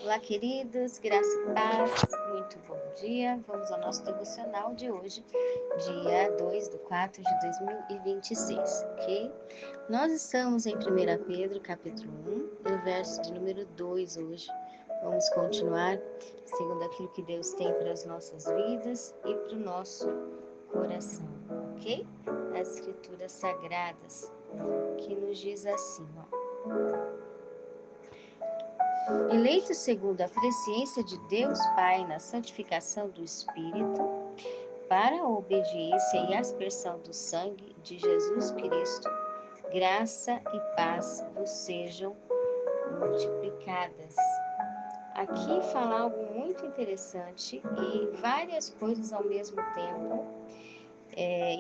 Olá, queridos, graça e paz, muito bom dia. Vamos ao nosso devocional de hoje, dia 2/4/2026, ok? Nós estamos em 1 Pedro, capítulo 1, no verso de número 2 hoje. Vamos continuar segundo aquilo que Deus tem para as nossas vidas e para o nosso coração, ok? As Escrituras Sagradas, que nos diz assim, ó. Eleito segundo a presciência de Deus Pai na santificação do Espírito, para a obediência e aspersão do sangue de Jesus Cristo, graça e paz vos sejam multiplicadas. Aqui fala algo muito interessante e várias coisas ao mesmo tempo,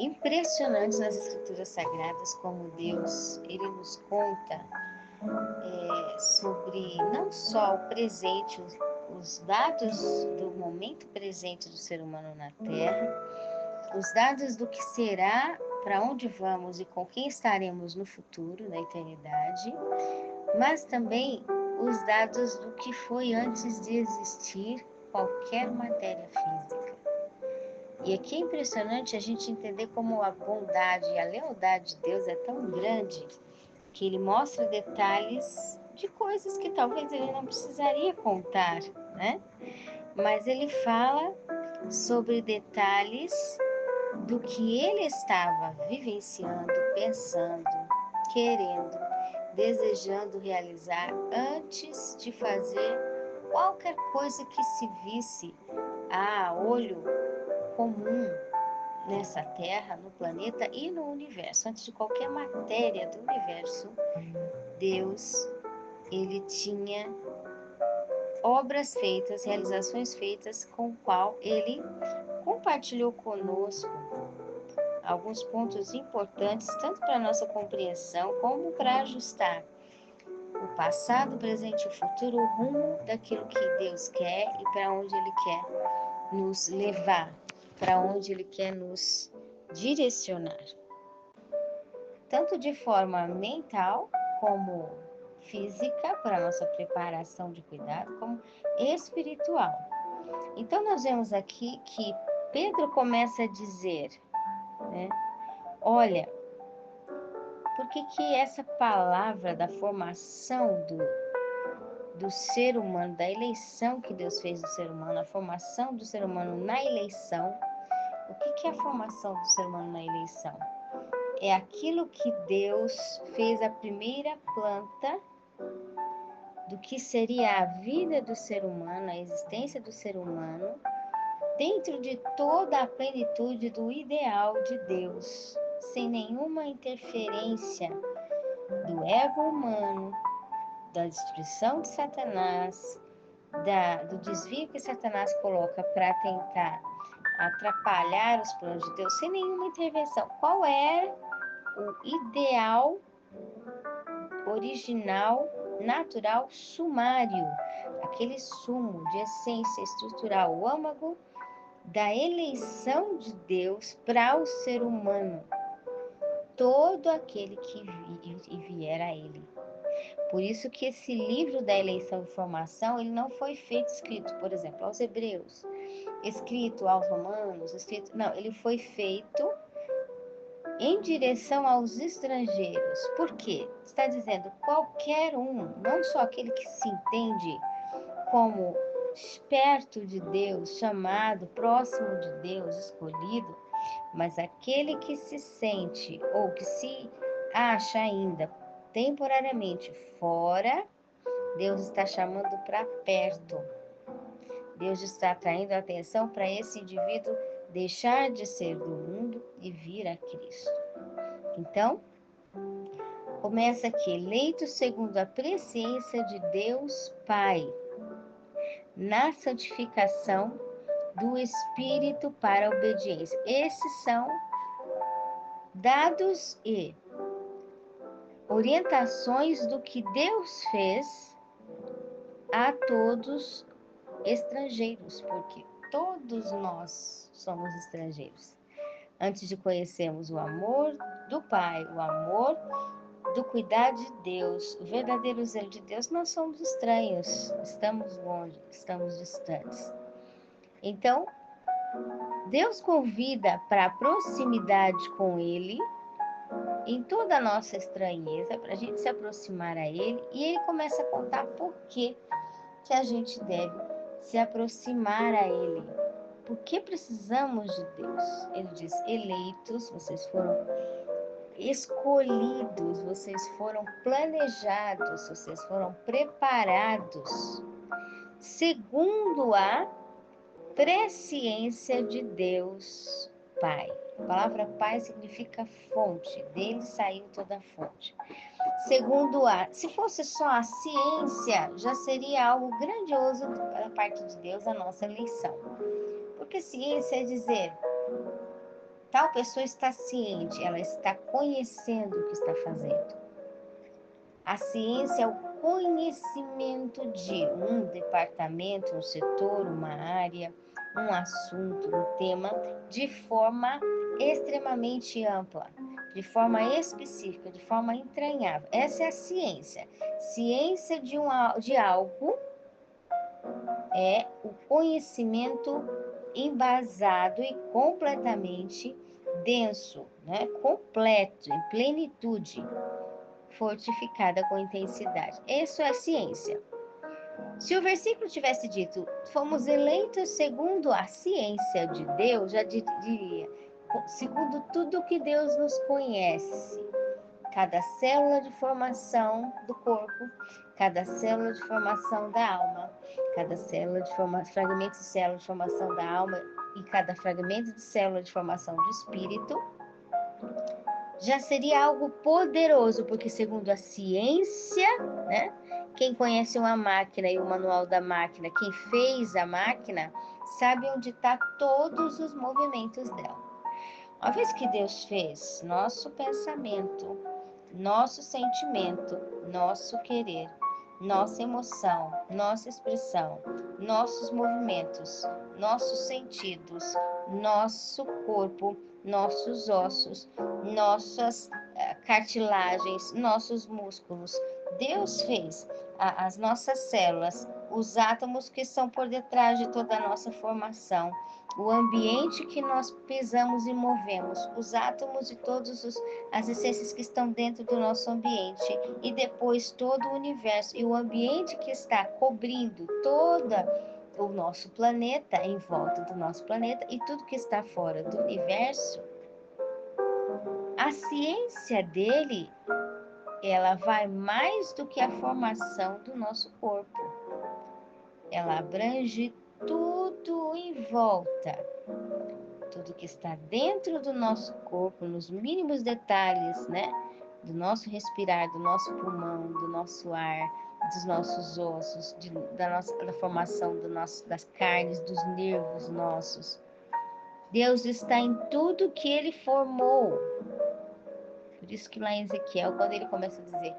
impressionantes nas Escrituras Sagradas, como Deus, Ele nos conta sobre não só o presente, os dados do momento presente do ser humano na Terra, os dados do que será, para onde vamos e com quem estaremos no futuro, na eternidade, mas também os dados do que foi antes de existir qualquer matéria física. E aqui é impressionante a gente entender como a bondade e a lealdade de Deus é tão grande que Ele mostra detalhes de coisas que talvez Ele não precisaria contar, né? Mas Ele fala sobre detalhes do que Ele estava vivenciando, pensando, querendo, desejando realizar antes de fazer qualquer coisa que se visse a olho comum nessa Terra, no planeta e no universo. Antes de qualquer matéria do universo, Deus, Ele tinha obras feitas, realizações feitas com o qual Ele compartilhou conosco alguns pontos importantes, tanto para a nossa compreensão, como para ajustar o passado, o presente e o futuro, o rumo daquilo que Deus quer e para onde Ele quer nos levar, para onde Ele quer nos direcionar. Tanto de forma mental, como física, para a nossa preparação de cuidado, como espiritual. Então, nós vemos aqui que Pedro começa a dizer, né? Olha, por que essa palavra da formação do ser humano, da eleição que Deus fez do ser humano, a formação do ser humano na eleição, o que é a formação do ser humano na eleição? É aquilo que Deus fez a primeira planta do que seria a vida do ser humano, a existência do ser humano, dentro de toda a plenitude do ideal de Deus, sem nenhuma interferência do ego humano, da destruição de Satanás, do desvio que Satanás coloca para tentar atrapalhar os planos de Deus, sem nenhuma intervenção. Qual é o ideal original, natural, sumário, aquele sumo de essência estrutural, o âmago da eleição de Deus para o ser humano, todo aquele que vier a Ele. Por isso que esse livro da eleição e formação, ele não foi feito, escrito, por exemplo, aos hebreus, escrito aos romanos, não, ele foi feito em direção aos estrangeiros. Por quê? Está dizendo qualquer um, não só aquele que se entende como perto de Deus, chamado, próximo de Deus, escolhido, mas aquele que se sente ou que se acha ainda temporariamente fora, Deus está chamando para perto. Deus está atraindo a atenção para esse indivíduo deixar de ser do mundo e vir a Cristo. Então, começa aqui, eleito segundo a presciência de Deus Pai, na santificação do Espírito para a obediência. Esses são dados e orientações do que Deus fez a todos estrangeiros, porque todos nós somos estrangeiros. Antes de conhecermos o amor do Pai, o amor do cuidar de Deus, o verdadeiro zelo de Deus, nós somos estranhos, estamos longe, estamos distantes. Então, Deus convida para a proximidade com Ele, em toda a nossa estranheza, para a gente se aproximar a Ele, e Ele começa a contar por que a gente deve se aproximar a Ele. Por que precisamos de Deus? Ele diz, eleitos, vocês foram escolhidos, vocês foram planejados, vocês foram preparados, segundo a presciência de Deus Pai. A palavra Pai significa fonte, dele saiu toda a fonte. Segundo se fosse só a ciência, já seria algo grandioso da parte de Deus a nossa eleição. Porque ciência é dizer, tal pessoa está ciente, ela está conhecendo o que está fazendo. A ciência é o conhecimento de um departamento, um setor, uma área, um assunto, um tema, de forma extremamente ampla, de forma específica, de forma entranhável. Essa é a ciência. Ciência de algo é o conhecimento embasado e completamente denso, né? Completo, em plenitude, fortificada com intensidade. Isso é ciência. Se o versículo tivesse dito, fomos eleitos segundo a ciência de Deus, já diria, segundo tudo que Deus nos conhece, cada célula de formação do corpo, cada célula de formação da alma, cada célula de fragmento de célula de formação da alma e cada fragmento de célula de formação do espírito, já seria algo poderoso, porque segundo a ciência, né, quem conhece uma máquina e o manual da máquina, quem fez a máquina, sabe onde está todos os movimentos dela. Uma vez que Deus fez nosso pensamento, nosso sentimento, nosso querer, nossa emoção, nossa expressão, nossos movimentos, nossos sentidos, nosso corpo, nossos ossos, nossas cartilagens, nossos músculos. Deus fez as nossas células, os átomos que são por detrás de toda a nossa formação, o ambiente que nós pisamos e movemos, os átomos e todas as essências que estão dentro do nosso ambiente, e depois todo o universo e o ambiente que está cobrindo todo o nosso planeta, em volta do nosso planeta, e tudo que está fora do universo. A ciência dele, ela vai mais do que a formação do nosso corpo. Ela abrange tudo em volta, tudo que está dentro do nosso corpo, nos mínimos detalhes, né? Do nosso respirar, do nosso pulmão, do nosso ar, dos nossos ossos, da formação das carnes, dos nervos nossos. Deus está em tudo que Ele formou. Por isso que lá em Ezequiel, quando ele começa a dizer,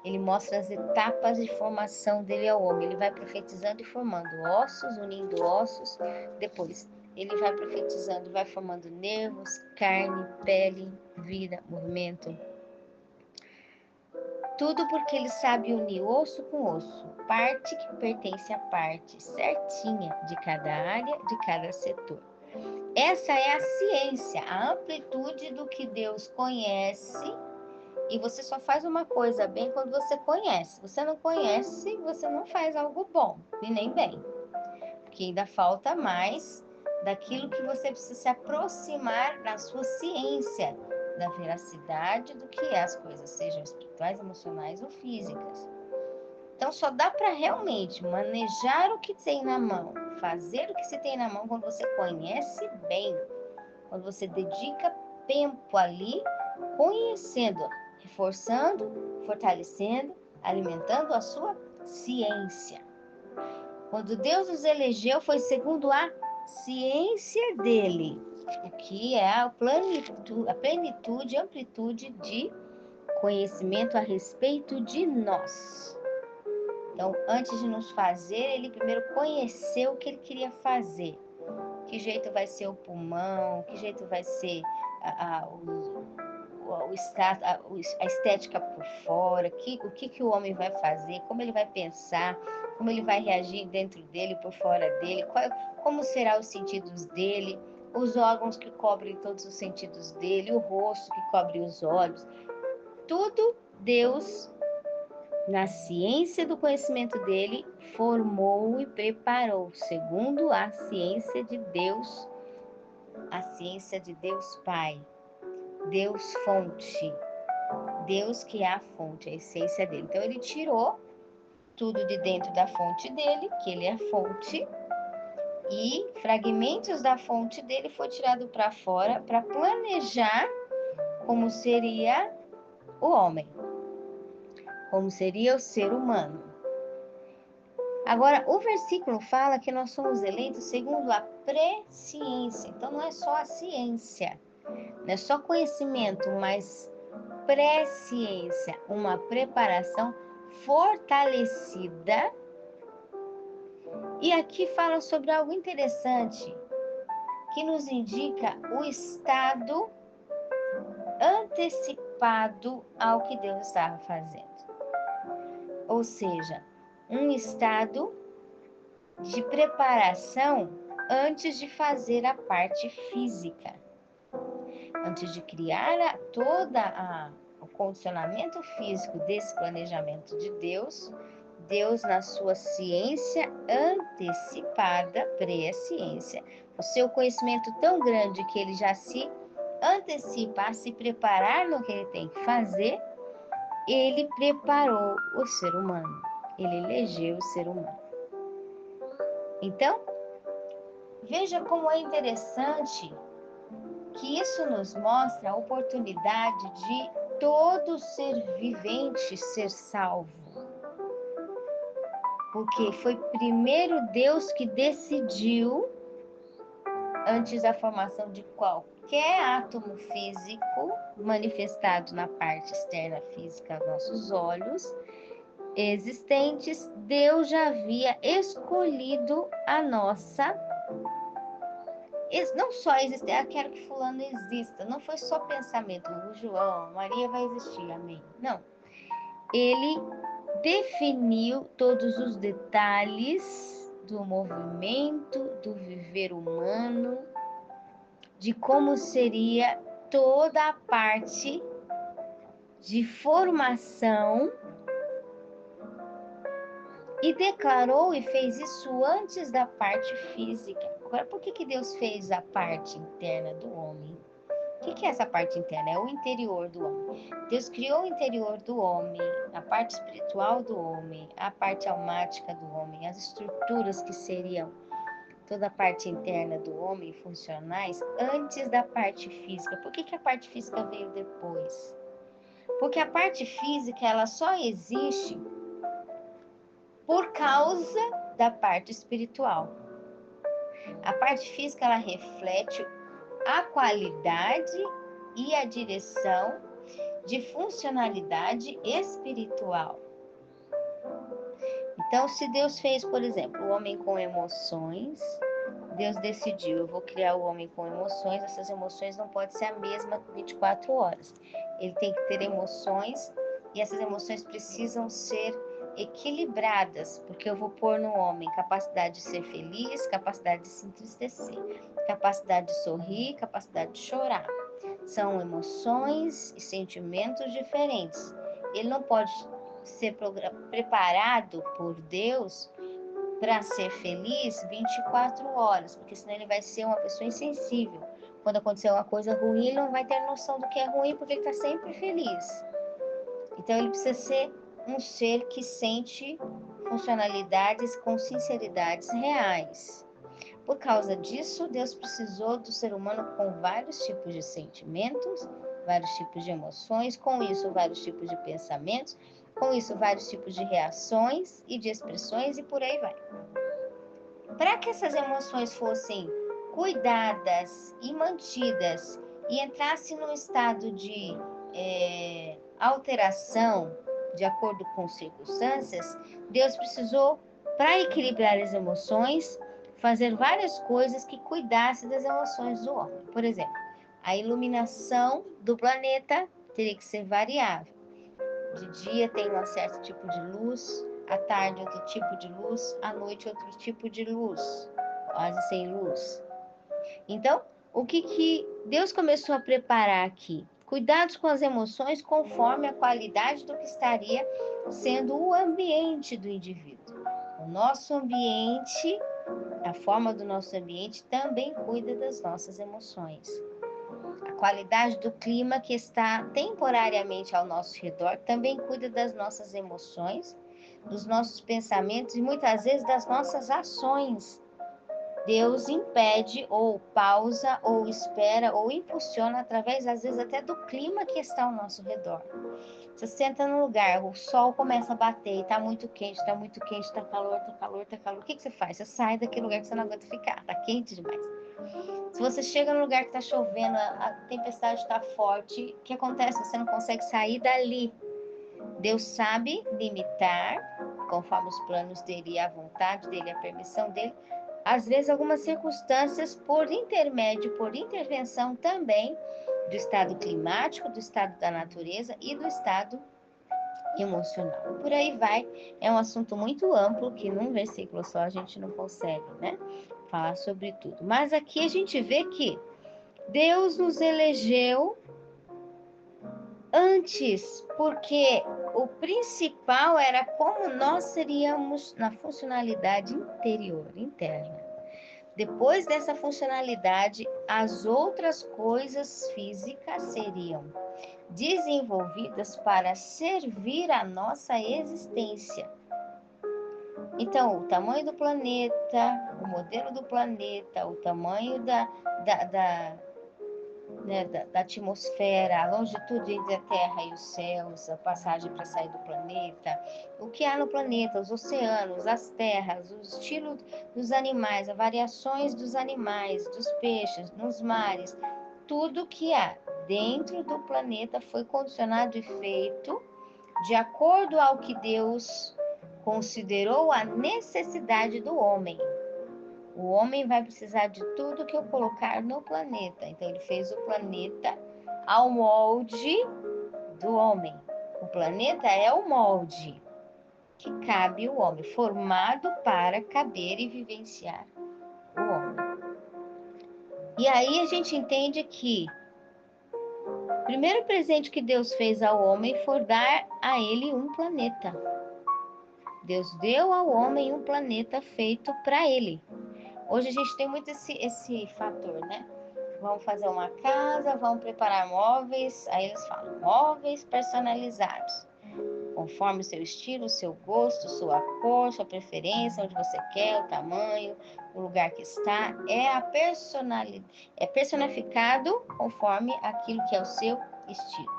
ele mostra as etapas de formação dele ao homem. Ele vai profetizando e formando ossos, unindo ossos. Depois, ele vai profetizando, vai formando nervos, carne, pele, vida, movimento. Tudo porque ele sabe unir osso com osso, parte que pertence à parte certinha de cada área, de cada setor. Essa é a ciência, a amplitude do que Deus conhece. E você só faz uma coisa bem quando você conhece. Você não conhece, você não faz algo bom, e nem bem. Porque ainda falta mais daquilo que você precisa se aproximar na sua ciência, da veracidade do que é as coisas, sejam espirituais, emocionais ou físicas. Então, só dá para realmente manejar o que tem na mão, fazer o que se tem na mão quando você conhece bem, quando você dedica tempo ali, conhecendo, reforçando, fortalecendo, alimentando a sua ciência. Quando Deus nos elegeu, foi segundo a ciência dele, o que é a plenitude, amplitude de conhecimento a respeito de nós. Então, antes de nos fazer, ele primeiro conheceu o que ele queria fazer. Que jeito vai ser o pulmão, que jeito vai ser a estética por fora, o que o homem vai fazer, como ele vai pensar, como ele vai reagir dentro dele, por fora dele, como serão os sentidos dele, os órgãos que cobrem todos os sentidos dele, o rosto que cobre os olhos. Tudo Deus, na ciência do conhecimento dele, formou e preparou, segundo a ciência de Deus Pai, Deus fonte, Deus que é a fonte, a essência dele. Então ele tirou tudo de dentro da fonte dele, que ele é fonte, e fragmentos da fonte dele foi tirado para fora para planejar como seria o homem, como seria o ser humano. Agora, o versículo fala que nós somos eleitos segundo a presciência. Então, não é só a ciência, não é só conhecimento, mas presciência, uma preparação fortalecida. E aqui fala sobre algo interessante, que nos indica o estado antecipado ao que Deus estava fazendo. Ou seja, um estado de preparação antes de fazer a parte física. Antes de criar o condicionamento físico desse planejamento de Deus, Deus, na sua ciência antecipada, presciência, o seu conhecimento tão grande que ele já se antecipa a se preparar no que ele tem que fazer, ele preparou o ser humano, ele elegeu o ser humano. Então, veja como é interessante que isso nos mostra a oportunidade de todo ser vivente ser salvo. Porque foi primeiro Deus que decidiu, antes da formação de qualquer átomo físico manifestado na parte externa física aos nossos olhos existentes, Deus já havia escolhido a nossa. Não só existir, eu quero que fulano exista. Não foi só pensamento, o João, Maria vai existir, amém. Não. Ele definiu todos os detalhes do movimento, do viver humano, de como seria toda a parte de formação, e declarou e fez isso antes da parte física. Agora, por que Deus fez a parte interna do homem? O que é essa parte interna? É o interior do homem. Deus criou o interior do homem, a parte espiritual do homem, a parte almática do homem, as estruturas que seriam toda a parte interna do homem funcionais antes da parte física. Por que a parte física veio depois? Porque a parte física ela só existe por causa da parte espiritual. A parte física ela reflete a qualidade e a direção de funcionalidade espiritual. Então, se Deus fez, por exemplo, o homem com emoções, Deus decidiu, eu vou criar o homem com emoções, essas emoções não podem ser a mesma 24 horas. Ele tem que ter emoções e essas emoções precisam ser equilibradas, porque eu vou pôr no homem capacidade de ser feliz, capacidade de se entristecer, capacidade de sorrir, capacidade de chorar. São emoções e sentimentos diferentes. Ele não pode ser preparado por Deus para ser feliz 24 horas, porque senão ele vai ser uma pessoa insensível. Quando acontecer uma coisa ruim, ele não vai ter noção do que é ruim, porque ele está sempre feliz. Então ele precisa ser um ser que sente funcionalidades com sinceridades reais. Por causa disso, Deus precisou do ser humano com vários tipos de sentimentos, vários tipos de emoções, com isso vários tipos de pensamentos, com isso vários tipos de reações e de expressões e por aí vai. Para que essas emoções fossem cuidadas e mantidas e entrassem num estado de alteração de acordo com circunstâncias, Deus precisou, para equilibrar as emoções, fazer várias coisas que cuidassem das emoções do homem. Por exemplo, a iluminação do planeta teria que ser variável. De dia tem um certo tipo de luz, à tarde outro tipo de luz, à noite outro tipo de luz, quase sem luz. Então, o que Deus começou a preparar aqui? Cuidados com as emoções conforme a qualidade do que estaria sendo o ambiente do indivíduo. O nosso ambiente, a forma do nosso ambiente também cuida das nossas emoções. A qualidade do clima que está temporariamente ao nosso redor também cuida das nossas emoções, dos nossos pensamentos e muitas vezes das nossas ações. Deus impede, ou pausa, ou espera, ou impulsiona através, às vezes, até do clima que está ao nosso redor. Você senta num lugar, o sol começa a bater, e está muito quente, está calor, está calor, está calor. O que você faz? Você sai daquele lugar que você não aguenta ficar, está quente demais. Se você chega num lugar que está chovendo, a tempestade está forte, o que acontece? Você não consegue sair dali. Deus sabe limitar, conforme os planos dele e a vontade dele, a permissão dele, às vezes algumas circunstâncias por intermédio, por intervenção também do estado climático, do estado da natureza e do estado emocional. Por aí vai, é um assunto muito amplo que num versículo só a gente não consegue, né, falar sobre tudo. Mas aqui a gente vê que Deus nos elegeu antes, porque o principal era como nós seríamos na funcionalidade interior, interna. Depois dessa funcionalidade, as outras coisas físicas seriam desenvolvidas para servir a nossa existência. Então, o tamanho do planeta, o modelo do planeta, o tamanho da atmosfera, a longitude entre a Terra e os céus, a passagem para sair do planeta, o que há no planeta, os oceanos, as terras, o estilo dos animais, as variações dos animais, dos peixes, nos mares, tudo que há dentro do planeta foi condicionado e feito de acordo ao que Deus considerou a necessidade do homem. O homem vai precisar de tudo que eu colocar no planeta. Então, ele fez o planeta ao molde do homem. O planeta é o molde que cabe o homem, formado para caber e vivenciar o homem. E aí a gente entende que o primeiro presente que Deus fez ao homem foi dar a ele um planeta. Deus deu ao homem um planeta feito para ele. Hoje a gente tem muito esse fator, né? Vamos fazer uma casa, vamos preparar móveis, aí eles falam móveis personalizados, conforme o seu estilo, o seu gosto, sua cor, sua preferência, onde você quer, o tamanho, o lugar que está, é personificado conforme aquilo que é o seu estilo.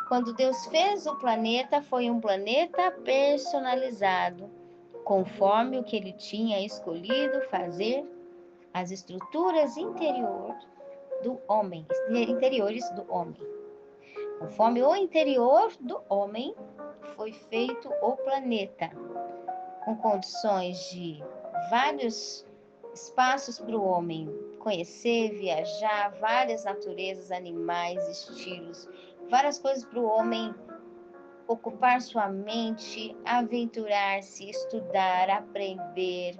Quando Deus fez o planeta, foi um planeta personalizado, conforme o que ele tinha escolhido fazer, as estruturas interiores do homem. Conforme o interior do homem, foi feito o planeta, com condições de vários espaços para o homem conhecer, viajar, várias naturezas, animais, estilos, várias coisas para o homem ocupar sua mente, aventurar-se, estudar, aprender.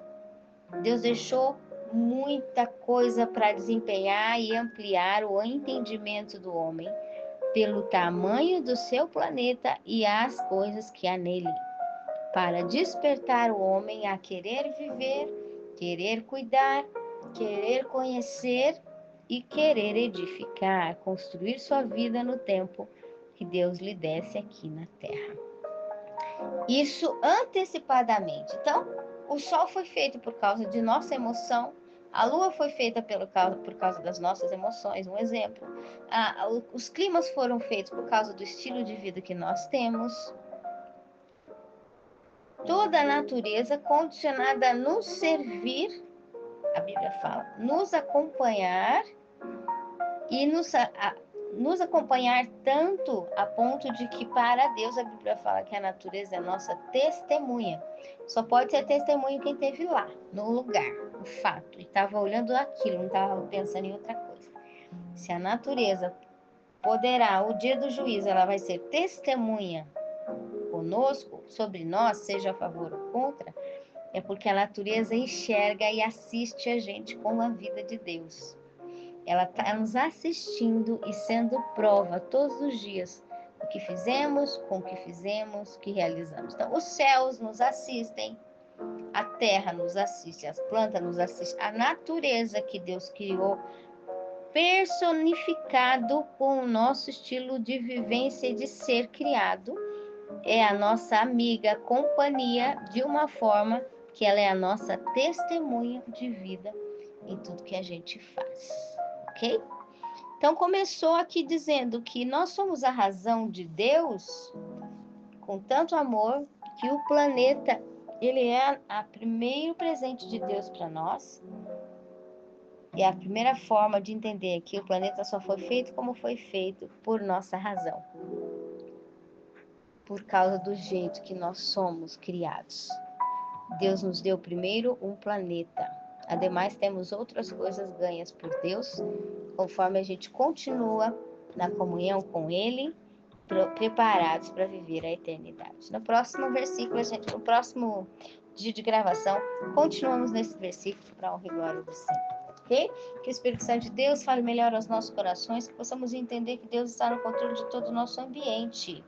Deus deixou muita coisa para desempenhar e ampliar o entendimento do homem pelo tamanho do seu planeta e as coisas que há nele, para despertar o homem a querer viver, querer cuidar, querer conhecer e querer edificar, construir sua vida no tempo que Deus lhe desse aqui na Terra. Isso antecipadamente. Então, o sol foi feito por causa de nossa emoção, a lua foi feita por causa das nossas emoções, um exemplo. Os climas foram feitos por causa do estilo de vida que nós temos. Toda a natureza condicionada a nos servir, a Bíblia fala, nos acompanhar e nos acompanhar tanto a ponto de que para Deus a Bíblia fala que a natureza é nossa testemunha. Só pode ser testemunho quem esteve lá, no lugar, no fato, e estava olhando aquilo, não estava pensando em outra coisa. Se a natureza poderá, o dia do juízo, ela vai ser testemunha conosco, sobre nós, seja a favor ou contra, é porque a natureza enxerga e assiste a gente com a vida de Deus. Ela está nos assistindo e sendo prova todos os dias do que fizemos, com o que fizemos, que realizamos. Então, os céus nos assistem, a terra nos assiste, as plantas nos assistem, a natureza que Deus criou, personificado com o nosso estilo de vivência e de ser criado, é a nossa amiga, companhia, de uma forma que ela é a nossa testemunha de vida em tudo que a gente faz, ok? Então começou aqui dizendo que nós somos a razão de Deus, com tanto amor, que o planeta, ele é o primeiro presente de Deus para nós. E a primeira forma de entender que o planeta só foi feito como foi feito por nossa razão, por causa do jeito que nós somos criados. Deus nos deu primeiro um planeta. Ademais, temos outras coisas ganhas por Deus, conforme a gente continua na comunhão com Ele, preparados para viver a eternidade. No próximo versículo, no próximo dia de gravação, continuamos nesse versículo para honra e glória do Senhor. Ok? Que o Espírito Santo de Deus fale melhor aos nossos corações, que possamos entender que Deus está no controle de todo o nosso ambiente.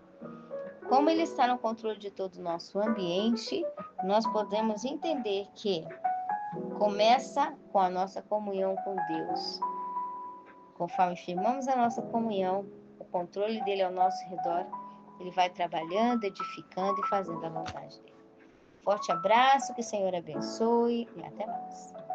Como Ele está no controle de todo o nosso ambiente, nós podemos entender que começa com a nossa comunhão com Deus. Conforme firmamos a nossa comunhão, o controle dele ao nosso redor, ele vai trabalhando, edificando e fazendo a vontade dele. Forte abraço, que o Senhor abençoe e até mais.